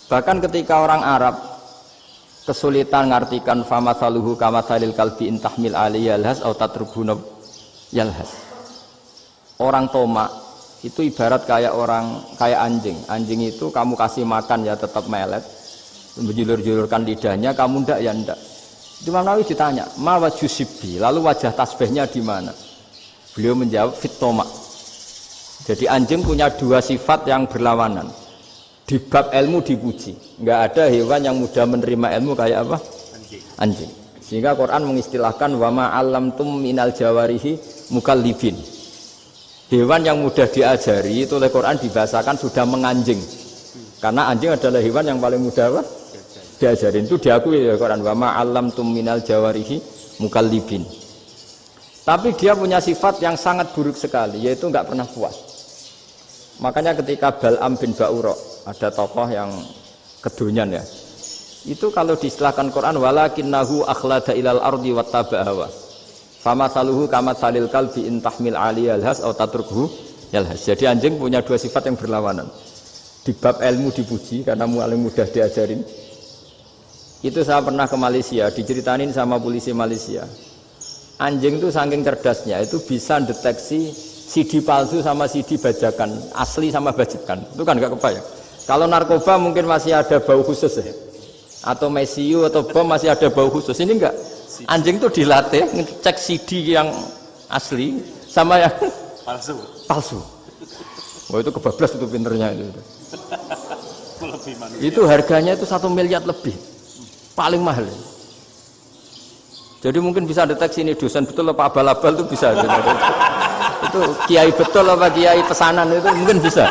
Bahkan ketika orang Arab kesulitan ngartikan famathaluhu kamathalil kalbi in tahmil alaihi yalhas aw tatrukhu yalhas. Orang Tomak itu ibarat kayak anjing. Anjing itu kamu kasih makan ya tetap melet, menjulur-julurkan lidahnya, kamu ndak ya ndak. Imam Nawawi ditanya, "Ma wajhu sibbi?" Lalu wajah tasbihnya di mana? Beliau menjawab, "Fit Tomak." Jadi anjing punya dua sifat yang berlawanan. Di bab ilmu dipuji, nggak ada hewan yang mudah menerima ilmu kayak apa? Anjing. Sehingga Quran mengistilahkan wama alamtum minal jawarihi mukallibin. Hewan yang mudah diajari itu oleh Quran dibahasakan sudah menganjing. Karena anjing adalah hewan yang paling mudah apa? Diajarin. Itu diakui oleh Quran wama alamtum minal jawarihi mukallibin. Tapi dia punya sifat yang sangat buruk sekali, yaitu nggak pernah puas. Makanya ketika Bal'am bin Ba'ura, ada tokoh yang kedonyan ya, itu kalau diistilahkan Quran walakinnahu akhlada ilal ardi wattaba'a hawa famathaluhu kamathalil kalbi in tahmil alaihi yalhas aw tatrukhu yalhas. Jadi anjing punya dua sifat yang berlawanan. Di bab ilmu dipuji karena paling mudah diajarin. Itu saya pernah ke Malaysia, diceritain sama polisi Malaysia. Anjing itu saking cerdasnya itu bisa deteksi CD palsu sama CD bajakan, asli sama bajakan. Itu kan gak kebayang. Kalau narkoba mungkin masih ada bau khusus ya. Atau mesiu atau bom masih ada bau khusus. Ini enggak. Anjing itu dilatih ngecek CD yang asli sama yang palsu. Wah itu kebablas itu pinternya itu. Itu harganya itu 1 miliar lebih. Paling mahal. Jadi mungkin bisa deteksi ini dosen betul apa abal-abal itu bisa. Itu kiai betul apa kiai pesanan itu mungkin bisa.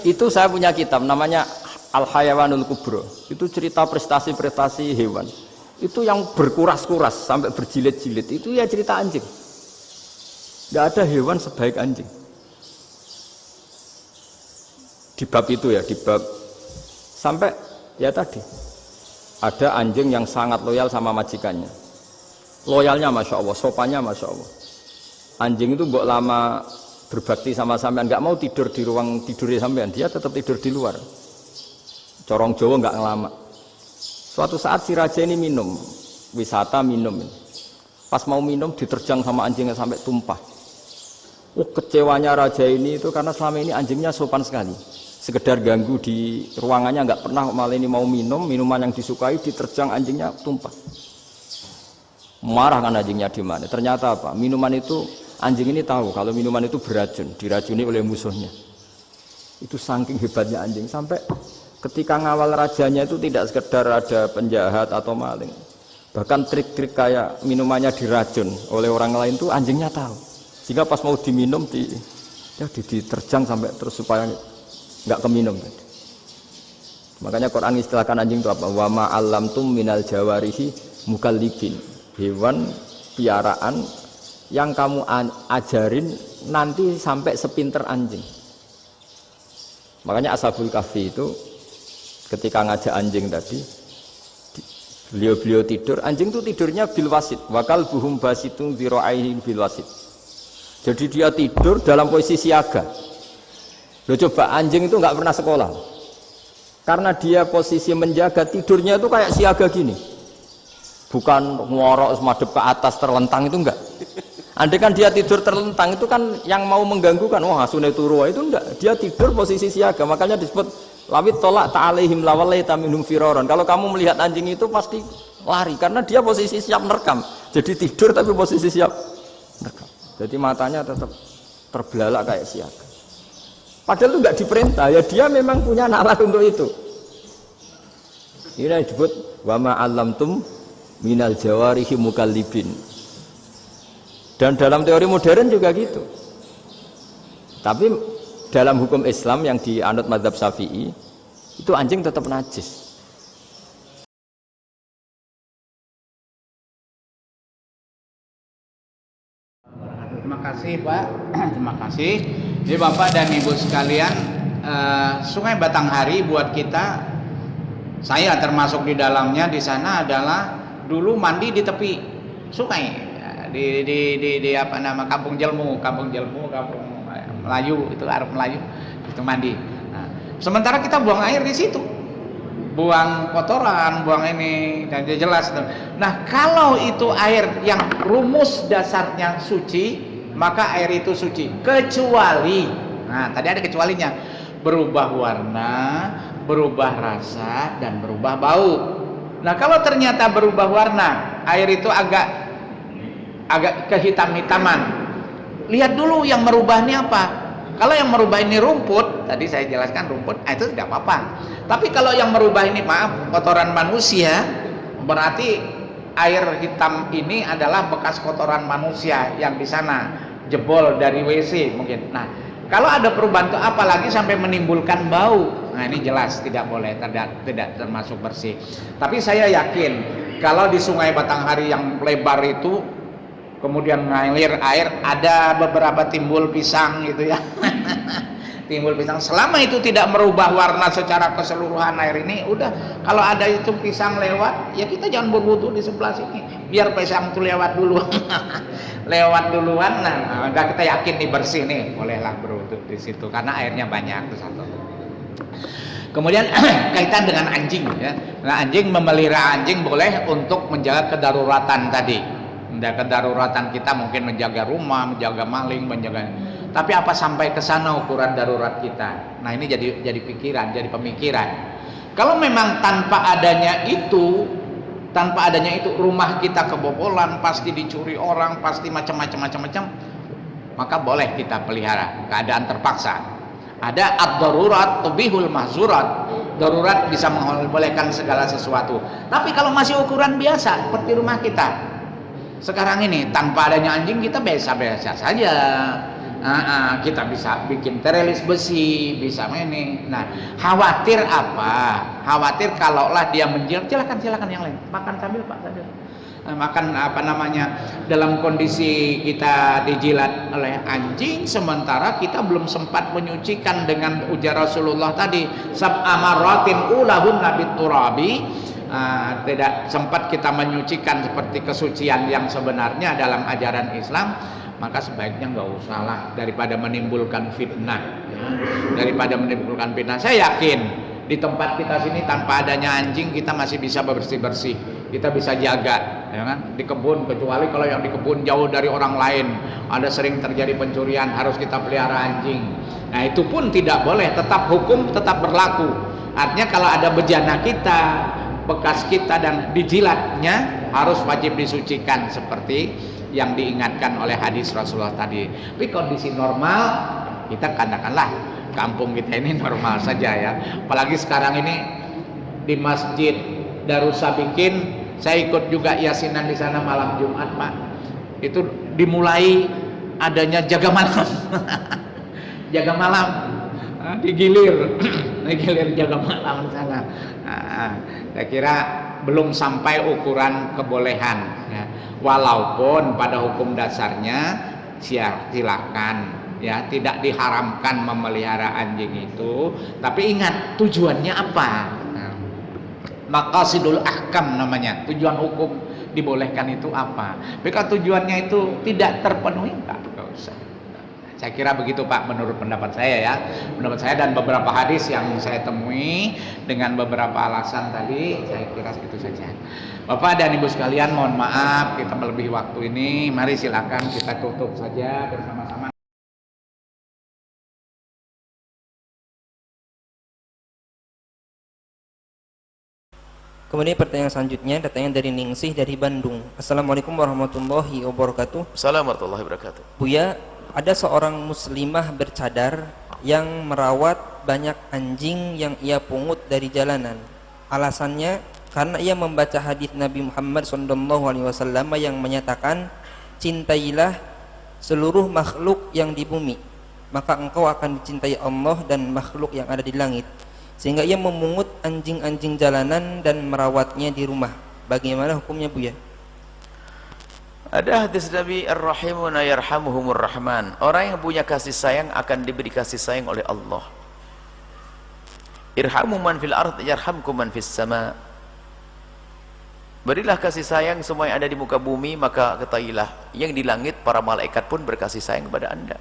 Itu saya punya kitab namanya Al-Hayawanul Kubro. Itu cerita prestasi-prestasi hewan. Itu yang berkuras-kuras sampai berjilid-jilid. Itu ya cerita anjing. Gak ada hewan sebaik anjing. Di bab itu ya, di bab sampai ya tadi ada anjing yang sangat loyal sama majikannya. Loyalnya Masya Allah, sopannya Masya Allah. Anjing itu mbok lama berbakti sama sampean, nggak mau tidur di ruang tidurnya sampean, dia tetap tidur di luar. Corong Jawa nggak ngelama. Suatu saat si raja ini minum, wisata minum. Pas mau minum diterjang sama anjingnya sampai tumpah. Kecewanya raja ini itu karena selama ini anjingnya sopan sekali. Sekedar ganggu di ruangannya nggak pernah, malah ini mau minum, minuman yang disukai diterjang anjingnya tumpah. Marah kan anjingnya di mana? Ternyata apa? Minuman itu anjing ini tahu kalau minuman itu beracun, diracuni oleh musuhnya. Itu saking hebatnya anjing sampai ketika ngawal rajanya itu tidak sekedar ada penjahat atau maling. Bahkan trik-trik kayak minumannya diracun oleh orang lain itu anjingnya tahu. Sehingga pas mau diminum diterjang sampai terus supaya nggak keminum tadi. Makanya Quran istilahkan anjing itu apa? Wa ma allamtum minal jawarihi mukallibin. Hewan piaraan yang kamu ajarin nanti sampai sepinter anjing. Makanya Ashabul Kahfi itu ketika ngajak anjing tadi, beliau tidur, anjing itu tidurnya bil wasit. Wakal buhum basitun dzira'aihi bil wasit. Jadi dia tidur dalam posisi siaga. Loh coba anjing itu nggak pernah sekolah, karena dia posisi menjaga tidurnya itu kayak siaga gini, bukan ngorok semadep ke atas terlentang itu enggak. Andai kan dia tidur terlentang itu kan yang mau mengganggu kan, wah asune turu itu enggak. Dia tidur posisi siaga, makanya disebut lawit tolak ta'alaihim lawalaita minhum firaron. Kalau kamu melihat anjing itu pasti lari karena dia posisi siap merekam. Jadi tidur tapi posisi siap merekam. Jadi matanya tetap terbelalak kayak siaga. Padahal itu enggak diperintah, ya dia memang punya nalar untuk itu. Ini disebut wa ma 'allamtum minal jawarihi mukallibin. Dan dalam teori modern juga gitu. Tapi dalam hukum Islam yang dianut mazhab Syafi'i itu anjing tetap najis. Terima kasih Pak, terima kasih. Jadi Bapak dan Ibu sekalian, Sungai Batanghari buat kita, saya termasuk di dalamnya, di sana adalah dulu mandi di tepi sungai, di apa nama Kampung Jelmu, Melayu itu Arab Melayu itu mandi. Nah, sementara kita buang air di situ, buang kotoran, buang ini, dan jelas. Nah, kalau itu air yang rumus dasarnya suci, maka air itu suci, kecuali, nah tadi ada kecualinya, berubah warna, berubah rasa, dan berubah bau. Nah, kalau ternyata berubah warna, air itu agak kehitam-hitaman, lihat dulu yang merubah ini apa. Kalau yang merubah ini rumput, tadi saya jelaskan rumput, itu tidak apa-apa. Tapi kalau yang merubah ini, maaf, kotoran manusia, berarti air hitam ini adalah bekas kotoran manusia yang di sana jebol dari WC mungkin. Nah, kalau ada perubahan itu apalagi sampai menimbulkan bau, nah ini jelas tidak boleh, tidak termasuk bersih. Tapi saya yakin kalau di Sungai Batanghari yang lebar itu kemudian ngalir air, ada beberapa timbul pisang gitu ya. Timbul pisang, selama itu tidak merubah warna secara keseluruhan air ini, udah. Kalau ada itu pisang lewat, ya kita jangan berwudu di sebelah sini, biar pisang itu lewat dulu. Lewat duluan, nah kita yakin nih bersih nih, bolehlah berwudu di situ karena airnya banyak. Itu satu. Kemudian kaitan dengan anjing ya. Nah, memelihara anjing boleh untuk menjaga kedaruratan tadi. Kedaruratan kita mungkin menjaga rumah, menjaga maling, menjaga. Tapi apa sampai ke sana ukuran darurat kita? Nah, ini jadi pikiran, jadi pemikiran. Kalau memang tanpa adanya itu rumah kita kebobolan, pasti dicuri orang, pasti macam-macam, maka boleh kita pelihara. Keadaan terpaksa. Ada ad-darurat tubihul mahzurat. Darurat bisa membolehkan segala sesuatu. Tapi kalau masih ukuran biasa seperti rumah kita sekarang ini, tanpa adanya anjing kita biasa-biasa saja. Kita bisa bikin terelis besi, bisa ini. Nah, khawatir apa? Khawatir kalaulah dia menjilat, silakan yang lain. Makan sambil Pak sambil. Makan apa namanya, dalam kondisi kita dijilat oleh anjing sementara kita belum sempat menyucikan dengan ujar Rasulullah tadi, sab'amaratin ulahun nabit turabi. Tidak sempat kita menyucikan seperti kesucian yang sebenarnya dalam ajaran Islam, maka sebaiknya nggak usah lah daripada menimbulkan fitnah ya. Daripada menimbulkan fitnah, saya yakin di tempat kita sini tanpa adanya anjing kita masih bisa bersih-bersih, kita bisa jaga ya kan? Di kebun, kecuali kalau yang di kebun jauh dari orang lain, ada sering terjadi pencurian, harus kita pelihara anjing. Nah, itu pun tidak boleh, tetap hukum tetap berlaku. Artinya kalau ada bejana kita, bekas kita dan dijilatnya, harus wajib disucikan seperti yang diingatkan oleh hadis Rasulullah tadi. Tapi kondisi normal, kita katakanlah kampung kita ini normal saja ya. Apalagi sekarang ini di Masjid Darussabikin, saya ikut juga yasinan di sana malam Jumat Pak. Itu dimulai adanya jaga malam. Jaga malam, digilir jaga malam di sana. Saya kira belum sampai ukuran kebolehan ya. Walaupun pada hukum dasarnya silakan ya, tidak diharamkan memelihara anjing itu, tapi ingat tujuannya apa. Maqasidul ahkam namanya, tujuan hukum dibolehkan itu apa. Tapi kalau tujuannya itu tidak terpenuhi, enggak usah. Saya kira begitu Pak, menurut pendapat saya ya, menurut saya dan beberapa hadis yang saya temui dengan beberapa alasan tadi, saya kira segitu saja. Bapak dan Ibu sekalian, mohon maaf kita melebihi waktu ini. Mari silakan kita tutup saja bersama-sama. Kemudian pertanyaan selanjutnya datangnya dari Ningsih dari Bandung. Assalamualaikum warahmatullahi wabarakatuh. Assalamualaikum warahmatullahi wabarakatuh. Buya, ada seorang muslimah bercadar yang merawat banyak anjing yang ia pungut dari jalanan. Alasannya karena ia membaca hadis Nabi Muhammad SAW yang menyatakan, cintailah seluruh makhluk yang di bumi, maka engkau akan dicintai Allah dan makhluk yang ada di langit. Sehingga ia memungut anjing-anjing jalanan dan merawatnya di rumah. Bagaimana hukumnya Buya? Ada hadis Nabi, ar-rahimuna yarhamuhumur rahman. Orang yang punya kasih sayang akan diberi kasih sayang oleh Allah. Irhamu man fil ard yarhamkum man fis sama. Berilah kasih sayang semua yang ada di muka bumi, maka ketahuilah yang di langit para malaikat pun berkasih sayang kepada Anda.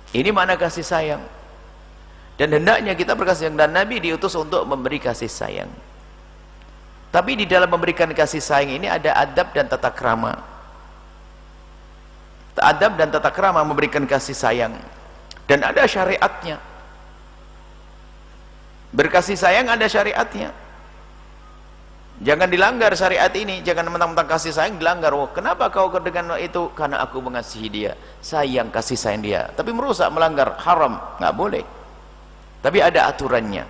Ini makna kasih sayang. Dan hendaknya kita berkasih sayang, dan Nabi diutus untuk memberi kasih sayang. Tapi di dalam memberikan kasih sayang ini ada adab dan tata krama. Adab dan tata krama memberikan kasih sayang, dan ada syariatnya. Berkasih sayang ada syariatnya. Jangan dilanggar syariat ini. Jangan mentang-mentang kasih sayang dilanggar. Oh, kenapa kau dengan itu? Karena aku mengasihi dia, sayang, kasih sayang dia. Tapi merusak, melanggar, haram, nggak boleh. Tapi ada aturannya.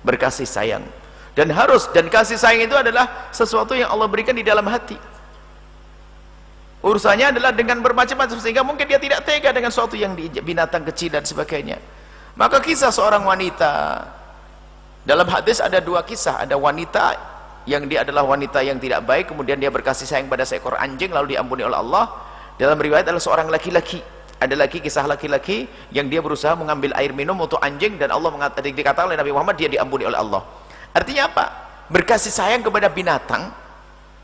Berkasih sayang, dan harus, dan kasih sayang itu adalah sesuatu yang Allah berikan di dalam hati. Urusannya adalah dengan bermacam-macam, sehingga mungkin dia tidak tega dengan sesuatu yang binatang kecil dan sebagainya. Maka kisah seorang wanita, dalam hadis ada dua kisah. Ada wanita yang dia adalah wanita yang tidak baik, kemudian dia berkasih sayang pada seekor anjing, lalu diampuni oleh Allah. Dalam riwayat adalah seorang laki-laki, ada lagi kisah laki-laki yang dia berusaha mengambil air minum untuk anjing, dan Allah dikatakan oleh Nabi Muhammad dia diampuni oleh Allah. Artinya apa? Berkasih sayang kepada binatang,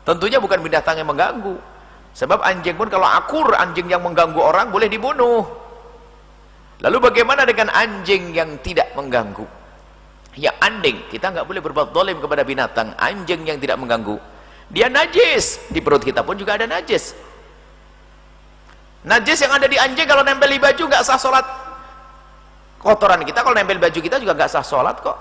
tentunya bukan binatang yang mengganggu. Sebab anjing pun kalau akur, anjing yang mengganggu orang boleh dibunuh. Lalu bagaimana dengan anjing yang tidak mengganggu? Ya anjing, kita nggak boleh berbuat zalim kepada binatang. Anjing yang tidak mengganggu, dia najis, di perut kita pun juga ada najis. Najis yang ada di anjing kalau nempel di baju nggak sah sholat. Kotoran kita kalau nempel baju kita juga nggak sah sholat kok.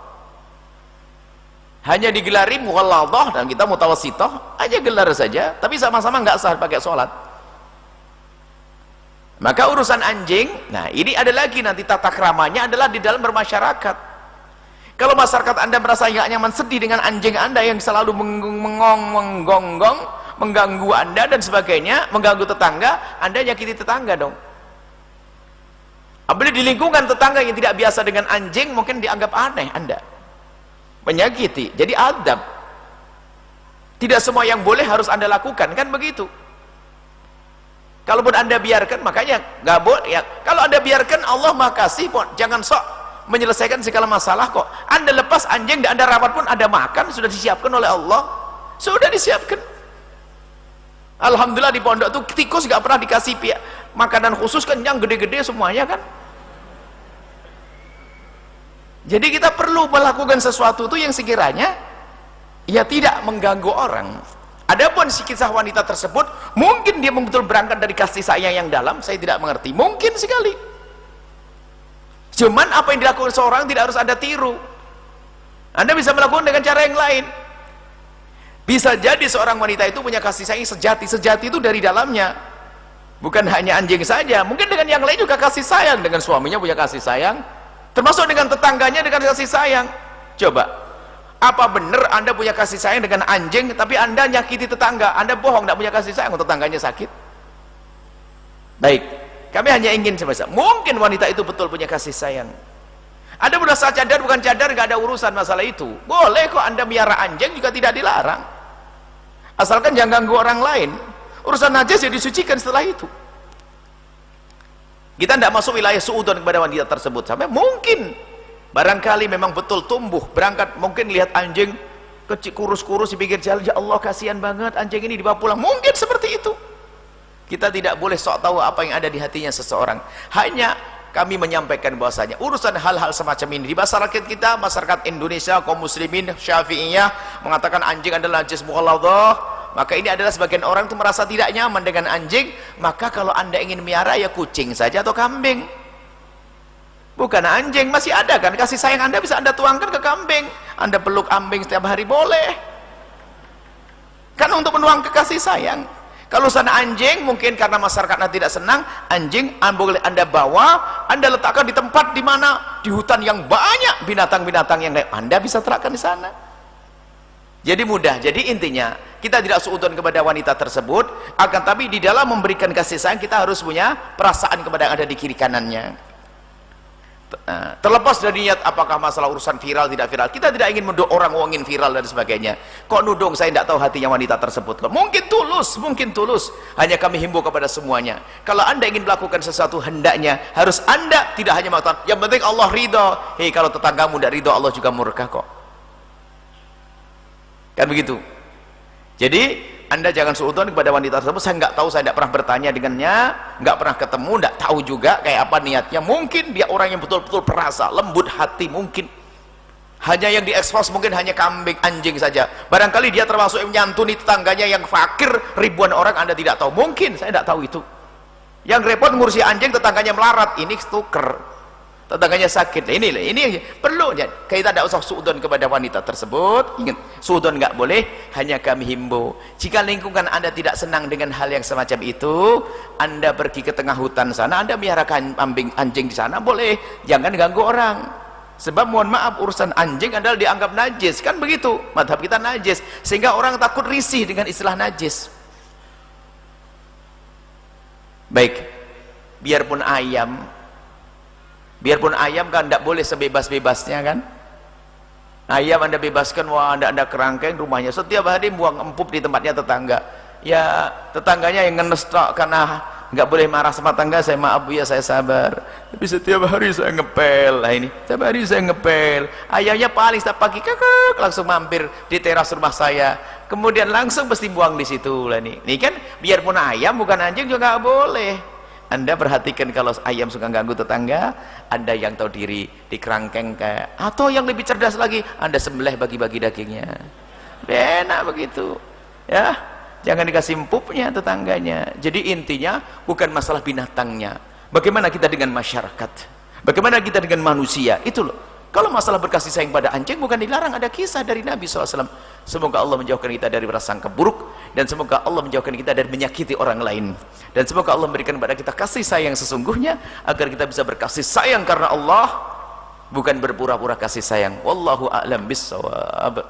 Hanya digelari mughalladhah, dan kita mutawassithah aja, gelar saja, tapi sama-sama nggak sah pakai sholat. Maka urusan anjing, nah ini ada lagi nanti tata kramanya adalah di dalam bermasyarakat. Kalau masyarakat Anda merasa nggak nyaman, sedih dengan anjing Anda yang selalu menggonggong, mengganggu Anda dan sebagainya, mengganggu tetangga, Anda nyakiti tetangga dong. Apalagi di lingkungan tetangga yang tidak biasa dengan anjing, mungkin dianggap aneh Anda, menyakiti. Jadi adab, tidak semua yang boleh harus Anda lakukan, kan begitu. Kalaupun Anda biarkan, makanya nggak boleh ya. Kalau Anda biarkan, Allah Maha Kasih, jangan sok menyelesaikan segala masalah kok. Anda lepas anjing dan Anda rawat pun Anda makan, sudah disiapkan oleh Allah, sudah disiapkan. Alhamdulillah di pondok tuh tikus gak pernah dikasih makanan khusus, kenyang gede-gede semuanya kan. Jadi kita perlu melakukan sesuatu itu yang sekiranya ya tidak mengganggu orang. Adapun si kisah wanita tersebut, mungkin dia betul berangkat dari kasih sayang yang dalam, saya tidak mengerti, mungkin sekali. Cuman apa yang dilakukan seorang tidak harus Anda tiru. Anda bisa melakukan dengan cara yang lain. Bisa jadi seorang wanita itu punya kasih sayang sejati. Sejati itu dari dalamnya, bukan hanya anjing saja, mungkin dengan yang lain juga kasih sayang. Dengan suaminya punya kasih sayang, termasuk dengan tetangganya dengan kasih sayang. Coba, apa benar Anda punya kasih sayang dengan anjing, tapi Anda nyakiti tetangga? Anda bohong, tidak punya kasih sayang, tetangganya sakit. Baik, kami hanya ingin sebisa mungkin wanita itu betul punya kasih sayang. Ada berasa cadar bukan cadar, nggak ada urusan masalah itu. Boleh kok Anda miara anjing, juga tidak dilarang, asalkan jangan ganggu orang lain. Urusan najis ya disucikan setelah itu. Kita tidak masuk wilayah suudzon kepada wanita tersebut. Sampai mungkin barangkali memang betul tumbuh berangkat, mungkin lihat anjing kecil kurus-kurus di pinggir jalan, ya Allah kasihan banget anjing ini, dibawa pulang, mungkin seperti itu. Kita tidak boleh sok tahu apa yang ada di hatinya seseorang. Hanya kami menyampaikan bahwasanya urusan hal-hal semacam ini di masyarakat kita, masyarakat Indonesia, kaum muslimin Syafi'iyah mengatakan anjing adalah najis mughalladhah, maka ini adalah sebagian orang itu merasa tidak nyaman dengan anjing. Maka kalau Anda ingin miara ya kucing saja atau kambing, bukan anjing. Masih ada kan kasih sayang Anda, bisa Anda tuangkan ke kambing. Anda peluk kambing setiap hari boleh, kan untuk menuang kekasih sayang. Kalau sana anjing, mungkin karena masyarakat Anda tidak senang, anjing boleh Anda bawa, Anda letakkan di tempat di mana di hutan yang banyak binatang-binatang yang lain, Anda bisa terapkan di sana. Jadi mudah. Jadi intinya kita tidak suudzon kepada wanita tersebut, akan tapi di dalam memberikan kasih sayang kita harus punya perasaan kepada yang ada di kiri kanannya. Terlepas dari niat apakah masalah urusan viral tidak viral, kita tidak ingin mendukung orang ingin viral dan sebagainya. Kok nudung, saya tidak tahu hatinya wanita tersebut. Mungkin tulus, hanya kami himbau kepada semuanya, kalau Anda ingin melakukan sesuatu, hendaknya harus Anda tidak hanya mengatakan yang penting Allah ridho. Hei, kalau tetanggamu tidak ridho, Allah juga murka kok, kan begitu. Jadi Anda jangan suudzon kepada wanita tersebut. Saya nggak tahu, saya tidak pernah bertanya dengannya, nggak pernah ketemu, nggak tahu juga kayak apa niatnya. Mungkin dia orang yang betul-betul perasa, lembut hati, mungkin hanya yang diekspos mungkin hanya kambing, anjing saja. Barangkali dia termasuk yang menyantuni tetangganya yang fakir, ribuan orang Anda tidak tahu. Mungkin, saya tidak tahu itu. Yang repot ngurusi anjing, tetangganya melarat, ini stuker, tetangganya sakit. Ini perlu ya. Kita tidak usah suudzon kepada wanita tersebut. Ingat, suudzon nggak boleh. Hanya kami himbau, jika lingkungan Anda tidak senang dengan hal yang semacam itu, Anda pergi ke tengah hutan sana, Anda miarakan anjing di sana, boleh. Jangan ganggu orang. Sebab mohon maaf, urusan anjing adalah dianggap najis, kan begitu, madhab kita najis, sehingga orang takut risih dengan istilah najis. Baik, biarpun ayam kan tidak boleh sebebas-bebasnya kan. Ayam Anda bebaskan, wah anda kerangkeng rumahnya, setiap hari buang empuk di tempatnya tetangga. Ya tetangganya yang ngenes karena nggak boleh marah sama tangga, saya maaf Bu ya, saya sabar, tapi setiap hari saya ngepel. Nah ini, setiap hari saya ngepel, ayamnya paling setiap pagi kakak langsung mampir di teras rumah saya, kemudian langsung pasti buang di situ lah. Ini kan biarpun ayam bukan anjing juga nggak boleh. Anda perhatikan kalau ayam suka ganggu tetangga, Anda yang tahu diri di kerangkeng kayak, atau yang lebih cerdas lagi, Anda sembelih bagi-bagi dagingnya, enak begitu ya. Jangan dikasih empuknya tetangganya. Jadi intinya bukan masalah binatangnya, bagaimana kita dengan masyarakat, bagaimana kita dengan manusia, itu loh. Kalau masalah berkasih sayang pada anjing bukan dilarang, ada kisah dari Nabi SAW. Semoga Allah menjauhkan kita dari prasangka buruk, dan semoga Allah menjauhkan kita dari menyakiti orang lain, dan semoga Allah memberikan kepada kita kasih sayang sesungguhnya, agar kita bisa berkasih sayang karena Allah, bukan berpura-pura kasih sayang. Wallahu a'lam bissawab.